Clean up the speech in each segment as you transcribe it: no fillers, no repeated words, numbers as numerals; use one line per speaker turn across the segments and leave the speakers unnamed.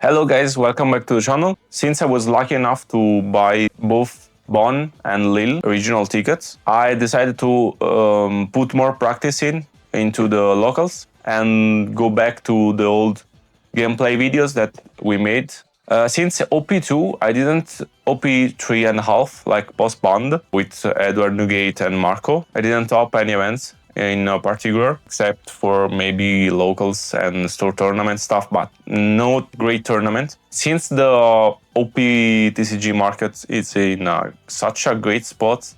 Hello guys, welcome back to the channel. Since I was lucky enough to buy both Bonn and Lille regional tickets, I decided to put more practice into the locals and go back to the old gameplay videos that we made. Since OP2, I didn't OP3.5 like postponed with Edward Nugate and Marco. I didn't top any events in particular, except for maybe locals and store tournament stuff, but no great tournament. Since the OPTCG market is in such a great spot,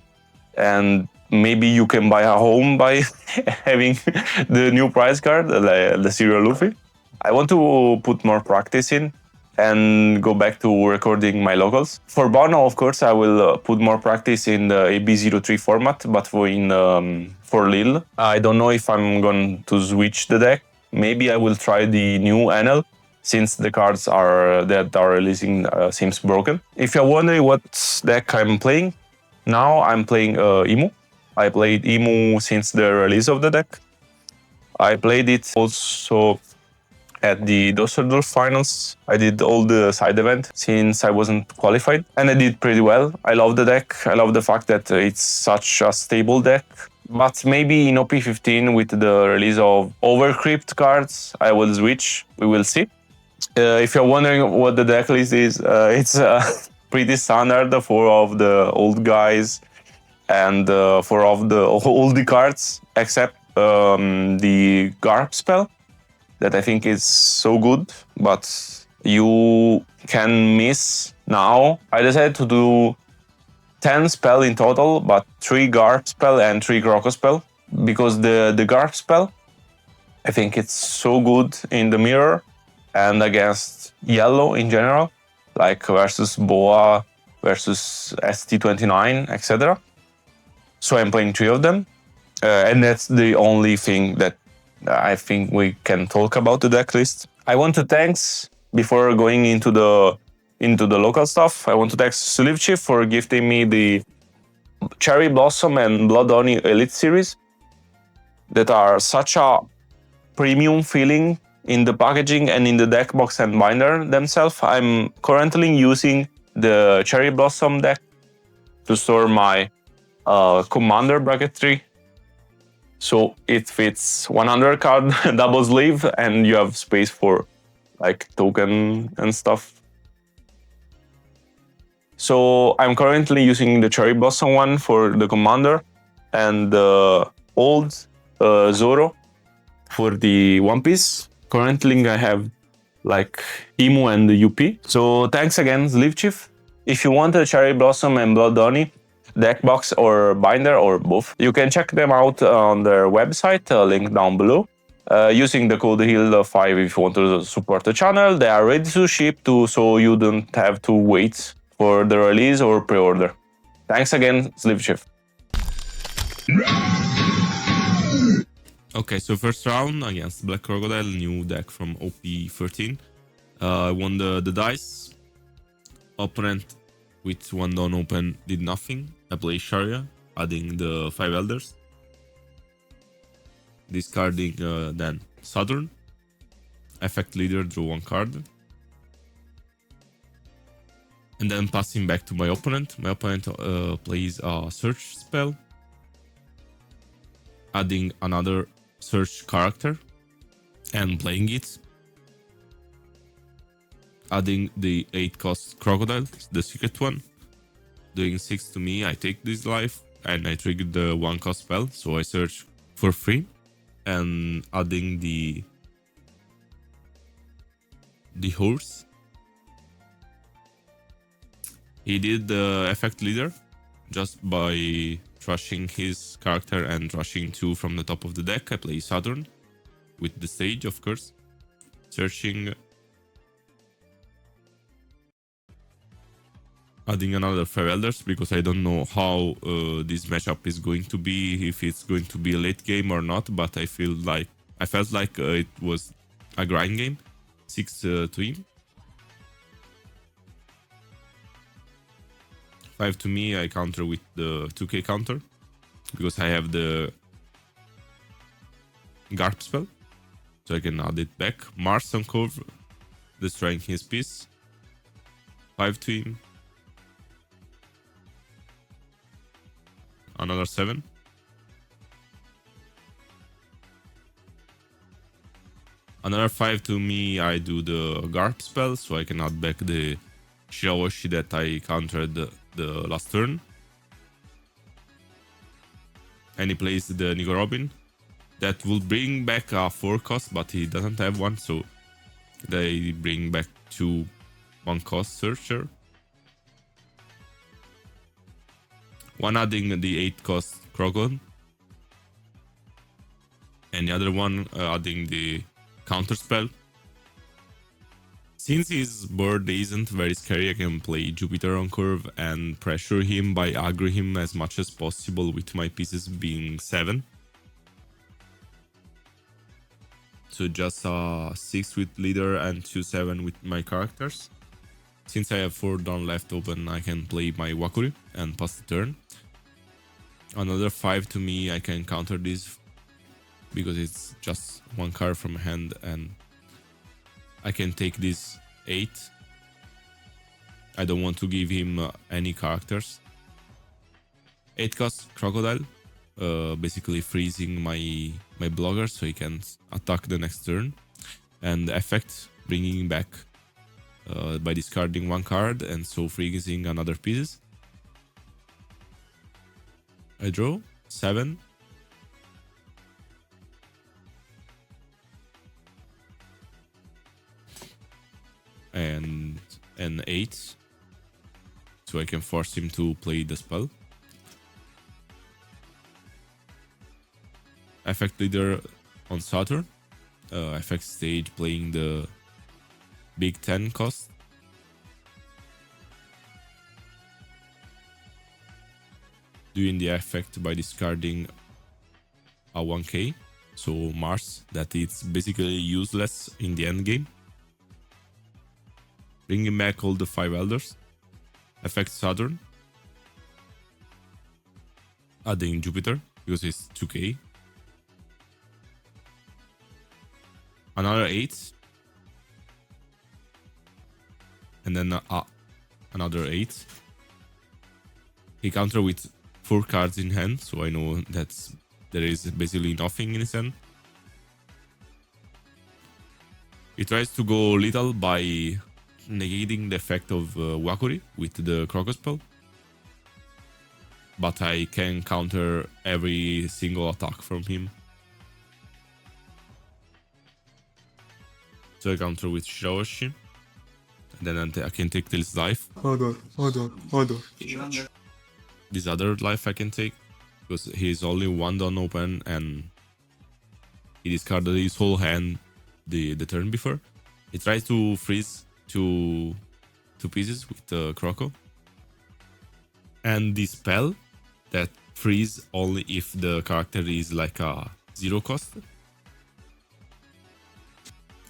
and maybe you can buy a home by having the new prize card, the Serial Luffy. I want to put more practice in and go back to recording my locals. For Bono, of course, I will put more practice in the AB03 format, but for Lille, I don't know if I'm going to switch the deck. Maybe I will try the new NL, since the cards that are releasing seems broken. If you're wondering what deck I'm playing, now I'm playing IMU. I played IMU since the release of the deck. I played it also at the Düsseldorf finals. I did all the side event since I wasn't qualified, and I did pretty well. I love the deck. I love the fact that it's such a stable deck. But maybe in OP15 with the release of Overcrypt cards, I will switch. We will see. If you're wondering what the deck list is, it's pretty standard. 4 of the old guys and 4 of the oldie cards, except the Garp spell that I think is so good, but you can miss now. I decided to do 10 spell in total, but 3 Garp spell and 3 Croco spell, because the Garp spell, I think it's so good in the mirror and against yellow in general, like versus Boa, versus ST29, etc. So I'm playing 3 of them, and that's the only thing that I think we can talk about the deck list. I want to thanks, before going into the local stuff, I want to thank Slivchief for gifting me the Cherry Blossom and Blood Honey Elite series that are such a premium feeling in the packaging and in the deck box and binder themselves. I'm currently using the Cherry Blossom deck to store my Commander Bracket 3. So it fits 100 card double sleeve, and you have space for like token and stuff. So I'm currently using the Cherry Blossom one for the Commander and the old Zoro for the One Piece. Currently I have like Emu and the UP. So thanks again, Slivchief. If you want a Cherry Blossom and Blood Honey deck box or binder or both, you can check them out on their website, link down below, using the code HEAL5 if you want to support the channel. They are ready to ship too, so you don't have to wait for the release or pre-order. Thanks again, Slivchief.
Okay, so first round against Black Crocodile, new deck from OP13. I won the dice. Opponent with 1 down open did nothing. I play Sharia, adding the 5 elders. Discarding then Saturn. Effect leader, draw 1 card. And then passing back to my opponent. My opponent plays a search spell, adding another search character and playing it. Adding the 8 cost Crocodile, the secret one. Doing 6 to me, I take this life and I trigger the 1 cost spell, so I search for free. And adding the horse. He did the effect leader just by trashing his character and trashing 2 from the top of the deck. I play Saturn with the stage, of course. Searching. Adding another 5 elders, because I don't know how this matchup is going to be, if it's going to be a late game or not, but I felt like it was a grind game. 6 to him. 5 to me, I counter with the 2k counter, because I have the Garp spell, so I can add it back. Mars on cover destroying his piece. 5 to him. Another 7. Another 5 to me, I do the Garp spell, so I can add back the Shirawashi that I countered the last turn. And he plays the Nigo Robin. That will bring back a 4 cost, but he doesn't have one, so they bring back 2 1 cost Searcher. One adding the 8 cost Crocodile. And the other one adding the counter spell. Since his bird isn't very scary, I can play Jupiter on curve and pressure him by aggro him as much as possible with my pieces being 7. So just 6 with leader and 2-7 with my characters. Since I have 4 down left open, I can play my Wakuri and pass the turn. Another 5 to me, I can counter this because it's just 1 card from hand and I can take this 8. I don't want to give him any characters. 8 cost Crocodile, basically freezing my blocker so he can attack the next turn. And effect, bringing back by discarding 1 card and so freezing another pieces. I draw 7. And an 8, so I can force him to play the spell. Effect leader on Saturn. Effect stage playing the big 10 cost. Doing the effect by discarding a 1k, so Mars, that it's basically useless in the end game. Bringing back all the 5 elders. Effect Saturn. Adding Jupiter because it's 2k. Another 8. And then another 8. He counter with 4 cards in hand, so I know that there is basically nothing in his hand. He tries to go lethal by negating the effect of Wakuri with the Crocodile spell. But I can counter every single attack from him. So I counter with Shirawashi. And then I can take this life.
Hold on.
This other life I can take. Because he's only 1 down open and he discarded his whole hand the turn before. He tries to freeze 2 pieces with the Croco. And the spell that freeze only if the character is like a 0 cost.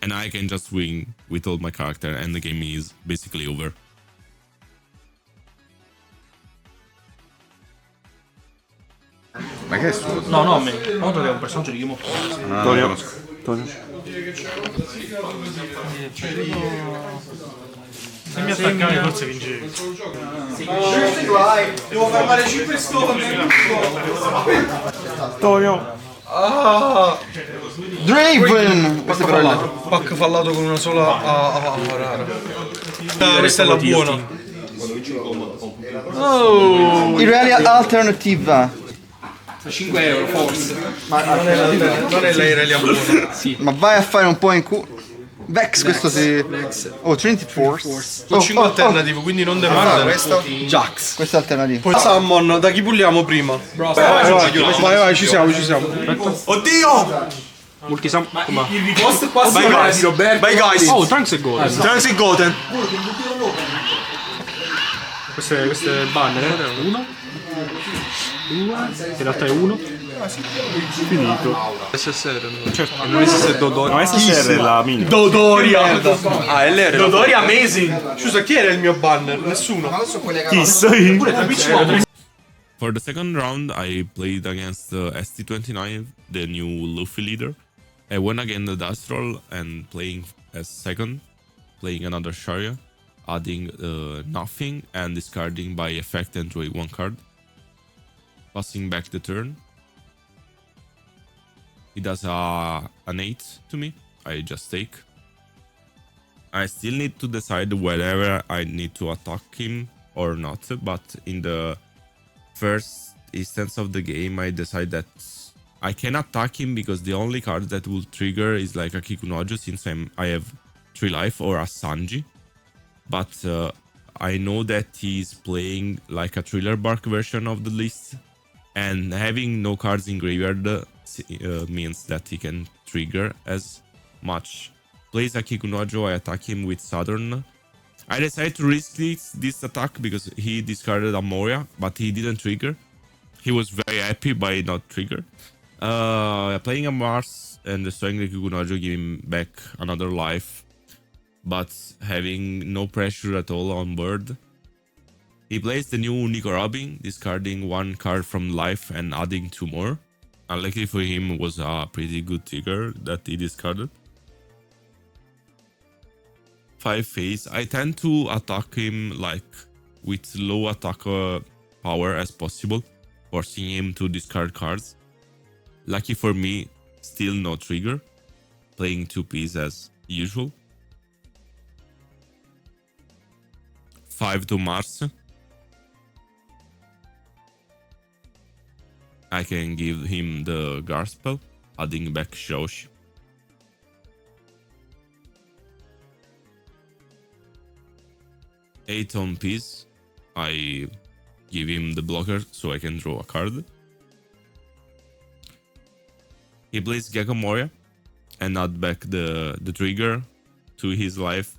And I can just win with all my character and the game is basically over.
Ma che è suo?
No, a me. Noto che è un personaggio di Game of Thrones.
Tonio.
Se mi attaccavi forse vincevi.
Devo fermare 5 stove.
Tonio.
Draven!
Pack fallato con una sola rara. Questa è la buona.
Oh!
In realtà alternativa.
5 euro forse.
Ma non è la Irelia buona.
Sì.
Ma vai a fare un po' in culo. Vex, questo si... Oh, Trinity Force.
Ho 5 alternative, quindi non demandare.
Questo?
Jax.
Questa è alternativa.
Poi Summon, da chi puliamo prima?
Vai, ci siamo.
Oddio!
Multisam.
Il riposto qua
Vai guys, Roberto. Vai guys.
Oh, Trunks e Goten.
Trunks e Goten.
Questo è il banner. 1. 2. In realtà è 1. Finito.
SSR.
Certo.
Non esiste Dodoria.
No, SSR è la mini.
Dodoria!
Ah, è l'R.
Dodoria amazing! Scusa, chi era il mio banner? Nessuno.
Chissà io.
For the second round, I played against ST29, the new Luffy leader. I won again the Dust Roll and playing as second. playing another Sharia, adding nothing, and discarding by effect and drawing one card. Passing back the turn. He does an 8 to me. I just take. I still need to decide whether I need to attack him or not, but in the first instance of the game, I decide that I can attack him because the only card that will trigger is like a Kikunojo, since I have 3 life, or a Sanji. But I know that he's playing like a Thriller Bark version of the list, and having no cards in graveyard means that he can trigger as much. Plays a Kikunojo, I attack him with Saturn. I decided to risk this attack because he discarded a Moria, but he didn't trigger. He was very happy by not trigger. Playing a Mars and destroying the Kikunojo, giving back another life, but having no pressure at all on board. He plays the new Nico Robin, discarding 1 card from life and adding 2 more. Unluckily for him, it was a pretty good trigger that he discarded. 5 phase. I tend to attack him like with low attack power as possible, forcing him to discard cards. Lucky for me, still no trigger. Playing 2 Ps as usual. 5 to Mars. I can give him the guard spell, adding back Shoshi. Eight on Ps. I give him the blocker so I can draw a card. He plays Gecko Moria and add back the trigger to his life.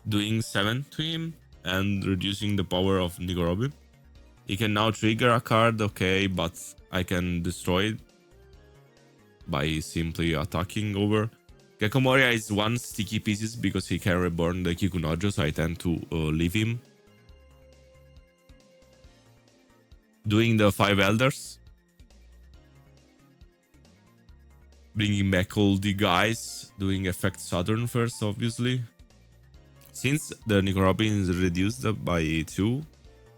Doing 7 to him and reducing the power of Nigorobi. He can now trigger a card, okay, but I can destroy it by simply attacking over. Gecko Moria is 1 sticky pieces because he can reborn the Kikunojo, so I tend to leave him. Doing the 5 Elders. Bringing back all the guys. Doing effect Saturn first, obviously. Since the Nicorobin is reduced by 2,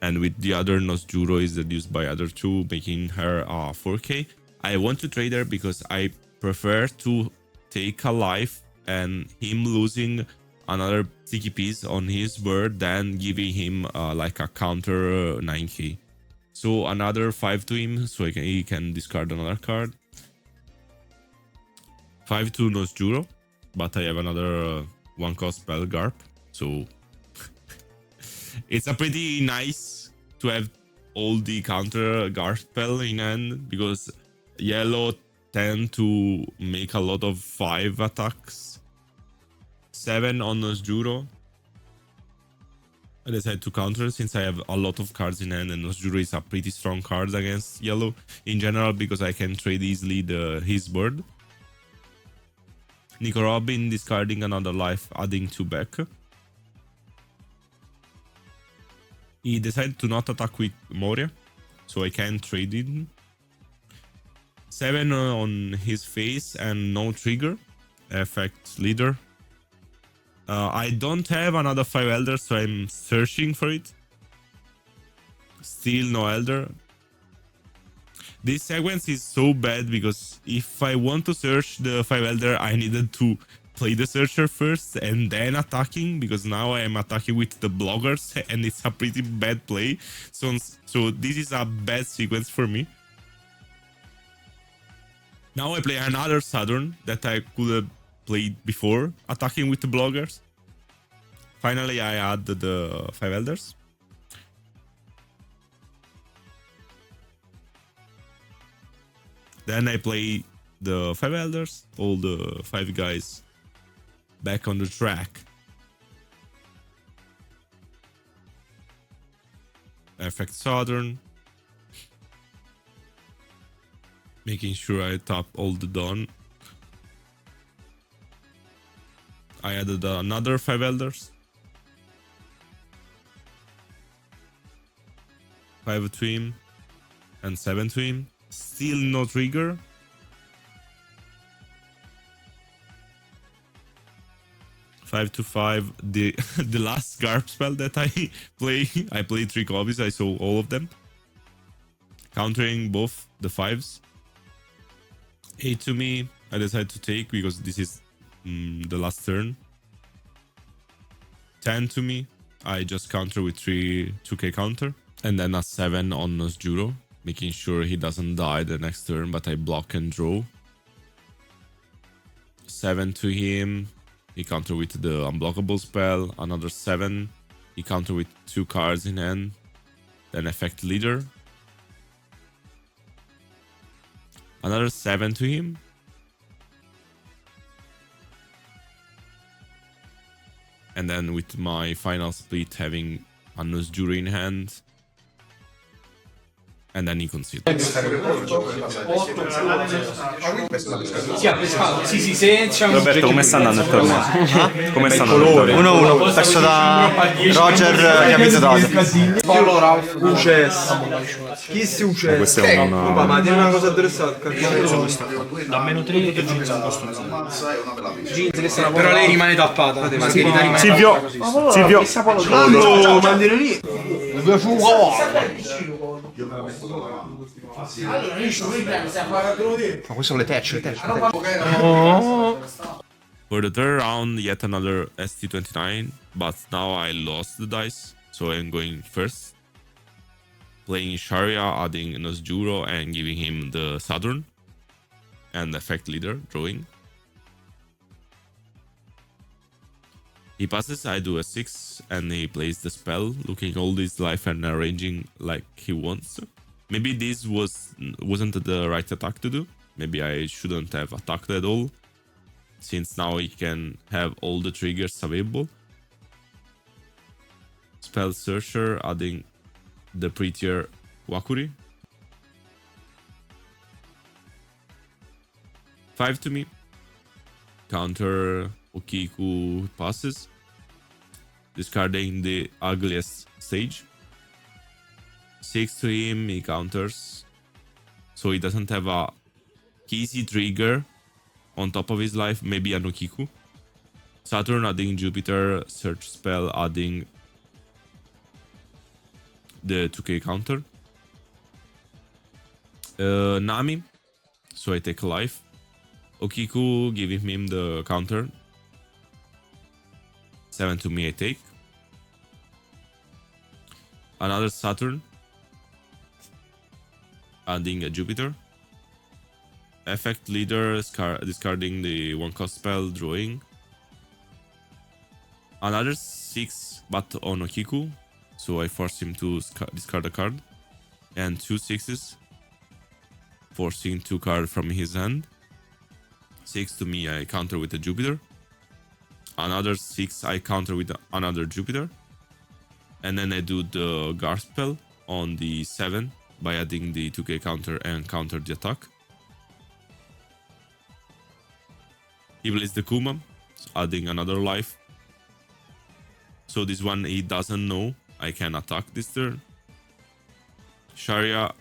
and with the other Nosjuro is reduced by other 2, making her 4k, I want to trade her because I prefer to take a life and him losing another sticky piece on his board than giving him like a counter 9k. So another 5 to him so he can discard another card. 5 to Nosjuro, but I have another 1 cost spell Garp. So it's a pretty nice to have all the counter guard spell in hand, because yellow tend to make a lot of 5 attacks. 7 on Nosjuro. I decided to counter since I have a lot of cards in hand, and Nosjuro is a pretty strong card against yellow in general because I can trade easily his board. Nico Robin discarding another life, adding 2 back. He decided to not attack with Moria, so I can trade it. 7 on his face and no trigger. Effect leader. I don't have another 5 elders, so I'm searching for it. Still no elder. This sequence is so bad because if I want to search the 5 elder, I needed to play the searcher first and then attacking, because now I am attacking with the bloggers and it's a pretty bad play. So this is a bad sequence for me. Now I play another Saturn that I could have played before, attacking with the bloggers. Finally I add the 5 elders. Then I play the 5 elders, all the 5 guys back on the track. Effect Saturn. Making sure I tap all the Dawn. I added another 5 elders. 5 to him and 7 to him. Still no trigger. 5 to 5. The the last Garp spell that I played 3 copies. I saw all of them. Countering both the 5s. 8 to me. I decided to take because this is the last turn. 10 to me. I just counter with 2k counter. And then a 7 on Nosjuro, making sure he doesn't die the next turn, but I block and draw. 7 to him. He counter with the unblockable spell. Another 7. He counter with 2 cards in hand. Then effect leader. Another 7 to him. And then with my final split having a Nosjuro in hand. And then he considers.
Sì, senza.
Roberto, come sta andando il torneo? Come sta andando il torneo?
1-1, perso da Roger che ha vinto dato.
Allora, UCS. Chi si UCS?
Questo è un...
Ma dire una cosa interessante.
Da meno 3 e Jeans al posto mezzo.
Però lei rimane tappata. Margherita rimane
Silvio! Silvio!
No, mandino lì.
Ma queste sono le tech.
For the third round, yet another ST29, but now I lost the dice, so I'm going first. Playing Sharia, adding Nosjuro and giving him the Saturn. And effect leader, drawing. He passes, I do a 6, and he plays the spell, looking all his life and arranging like he wants. Maybe this wasn't the right attack to do. Maybe I shouldn't have attacked at all, since now he can have all the triggers available. Spell Searcher, adding the prettier Wakuri. 5 to me. Counter Okiku passes. Discarding the ugliest stage. 6 to him, he counters. So he doesn't have a easy trigger on top of his life, maybe a Okiku. Saturn adding Jupiter, search spell adding the 2k counter. Nami, so I take a life. Okiku giving him the counter. 7 to me, I take. Another Saturn. Adding a Jupiter. Effect leader, discarding the 1-cost spell, drawing. Another 6, but on Okiku. So I force him to discard a card. And 2 6s. Forcing 2 cards from his hand. 6 to me, I counter with a Jupiter. Another 6, I counter with another Jupiter. And then I do the guard spell on the 7 by adding the 2k counter and counter the attack. He plays the Kuma, adding another life. So this one he doesn't know I can attack this turn. Sharia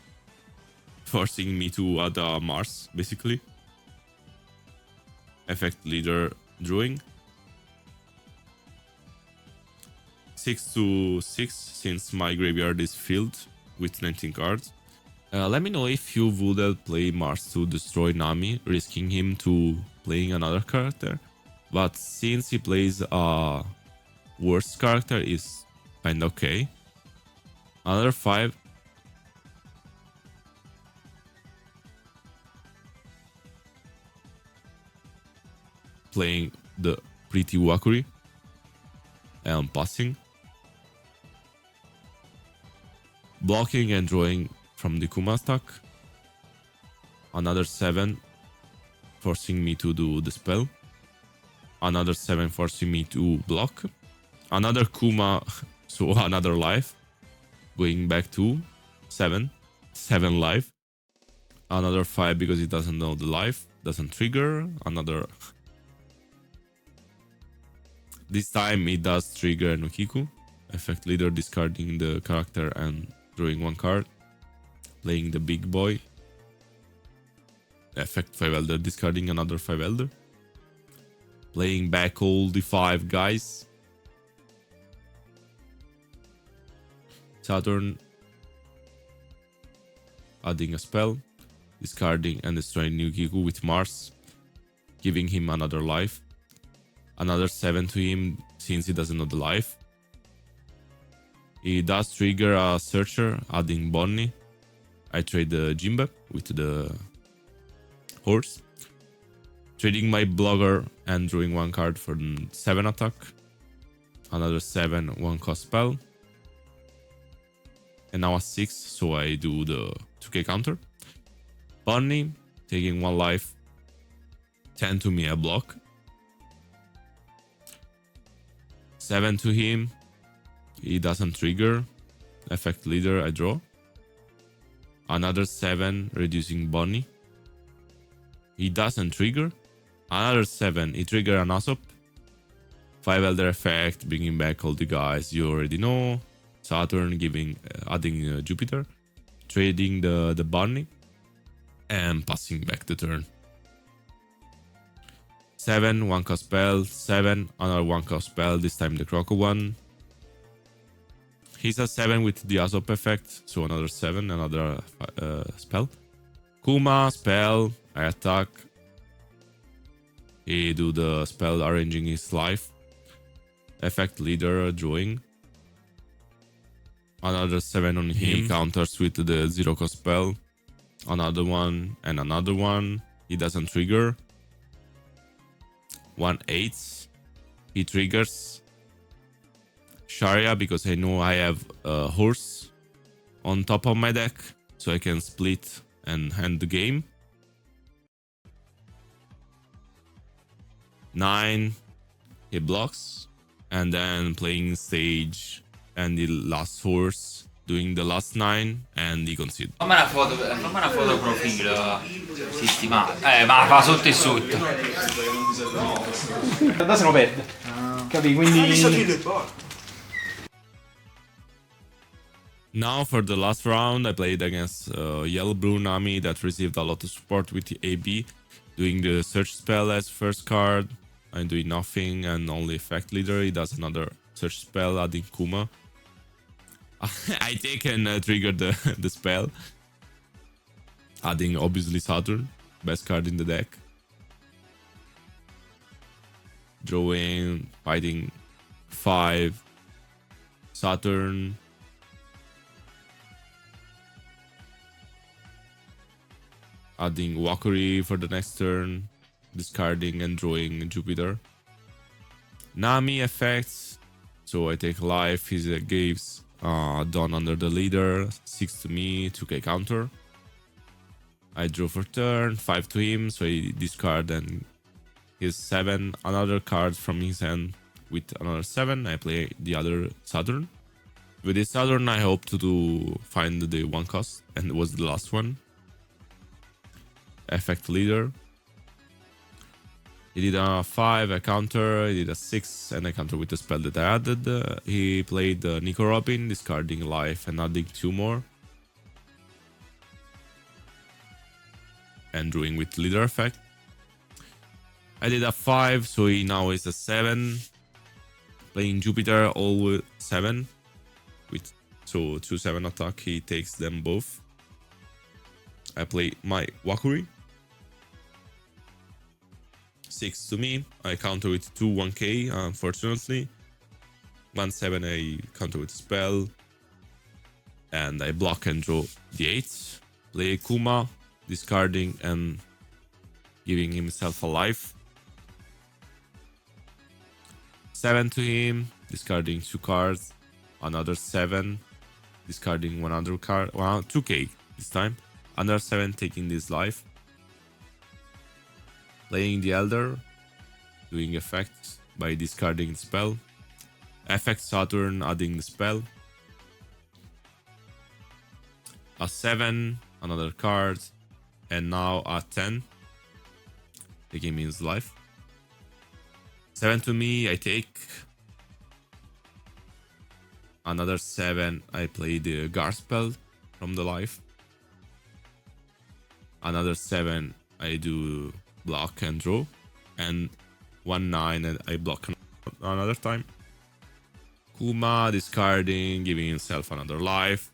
forcing me to add a Mars, basically. Effect leader, drawing. 6 to 6, since my graveyard is filled with 19 cards. Let me know if you would play Mars to destroy Nami, risking him to playing another character. But since he plays a worse character, is kinda okay. Another 5. Playing the pretty Wakuri. And passing. Blocking and drawing from the Kuma stack. Another 7 forcing me to do the spell. Another 7 forcing me to block. Another Kuma, so another life. Going back to 7. 7 life. Another 5 because he doesn't know the life. Doesn't trigger. Another... This time it does trigger Nokiku. Effect leader discarding the character and drawing 1 card. Playing the big boy. Effect 5 Elder discarding another 5 Elder. Playing back all the 5 guys. Saturn. Adding a spell. Discarding and destroying Nukiku with Mars. Giving him another life. Another 7 to him since he doesn't know the life. He does trigger a Searcher, adding Bonnie. I trade the Jimbe with the horse. Trading my Blogger and drawing 1 card for 7 attack. Another 7 1-cost spell. And now a 6, so I do the 2k counter. Bonnie, taking 1 life. 10 to me, I block. 7 to him. He doesn't trigger. Effect leader, I draw. Another 7, reducing Bonnie. He doesn't trigger. Another 7, he trigger an Aesop. 5 Elder effect, bringing back all the guys you already know. Saturn adding Jupiter. Trading the Bonnie. And passing back the turn. 7, 1-cost spell. 7, another 1-cost spell, this time the Croco one. He's a 7 with the Aesop effect, so another 7, another spell. Kuma, spell, I attack. He do the spell arranging his life. Effect leader, drawing. Another 7 on him. He counters with the 0-cost spell. Another one and another one. He doesn't trigger. 1/8. He triggers Sharia because I know I have a horse on top of my deck, so I can split and end the game. 9. He blocks, and then playing stage and the last horse, doing the last 9, and he concede.
Fammi una foto profilo sistemato. Ma fa sotto e sotto.
In realtà se no perde. Capì? Quindi...
Now for the last round, I played against Yellow Blue Nami that received a lot of support with the AB, doing the search spell as first card. I'm doing nothing and only effect leader. He does another search spell, adding Kuma. I take and trigger the spell, adding obviously Saturn, best card in the deck. Drawing, fighting 5, Saturn. Adding Wakuri for the next turn, discarding and drawing Jupiter. Nami effects, so I take life, he gives Dawn under the leader, 6 to me, 2k counter. I draw for turn, 5 to him, so he discard and his 7, another card from his hand with another 7. I play the other Saturn. With this Saturn, I hope to find the 1-cost, and it was the last one. Effect leader. He did a 5, a counter, he did a 6, and I counter with the spell that I added. He played Nico Robin, discarding life and adding 2 more. And drawing with leader effect. I did a 5, so he now is a 7. Playing Jupiter, all 7. So 2/7 attack, he takes them both. I play my Wakuri. 6 to me. I counter with 2 1k, unfortunately. 1/7 I counter with spell. And I block and draw the 8. Play Kuma, discarding and giving himself a life. 7 to him, discarding 2 cards. Another 7, discarding one other card. 2k this time. Another 7 taking this life. Playing the Elder, doing effects by discarding the spell. Effect Saturn, adding the spell. A 7, another card, and now a 10. Taking me his life. 7 to me, I take. Another 7, I play the guard spell from the life. Another 7, I do block and draw. And 1-9 and I block another time. Kuma discarding, giving himself another life.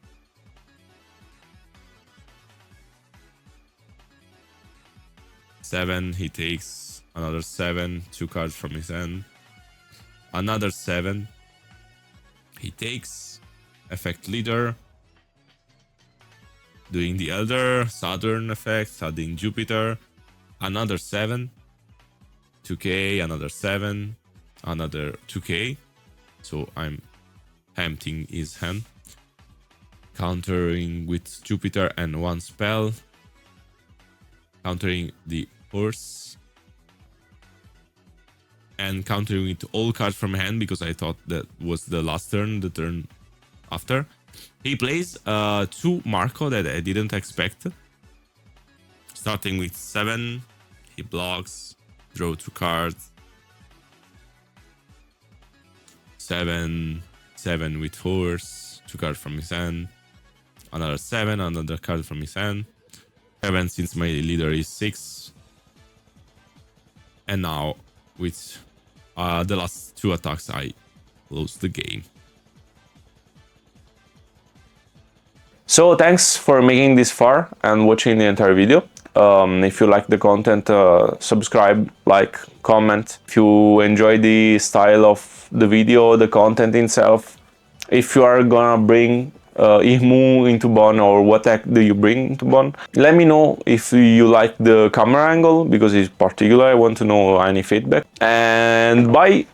Seven, he takes another 7, 2 cards from his hand. Another 7. He takes effect leader. Doing the Elder, Saturn effect, adding Jupiter. Another 7. 2k, another 7, another 2k. So I'm emptying his hand. Countering with Jupiter and 1 spell. Countering the horse. And countering with all cards from hand because I thought that was the last turn, the turn after. He plays 2 Marco that I didn't expect. Starting with 7, he blocks, draw 2 cards. 7, 7 with horse, 2 cards from his hand. Another 7, another card from his hand. 7 since my leader is 6. And now with the last 2 attacks I close the game.
So thanks for making this far and watching the entire video. If you like the content, subscribe, like, comment. If you enjoy the style of the video, the content itself, if you are gonna bring IMU into Bonn or what deck do you bring into Bonn, let me know if you like the camera angle because it's particular. I want to know any feedback. And bye!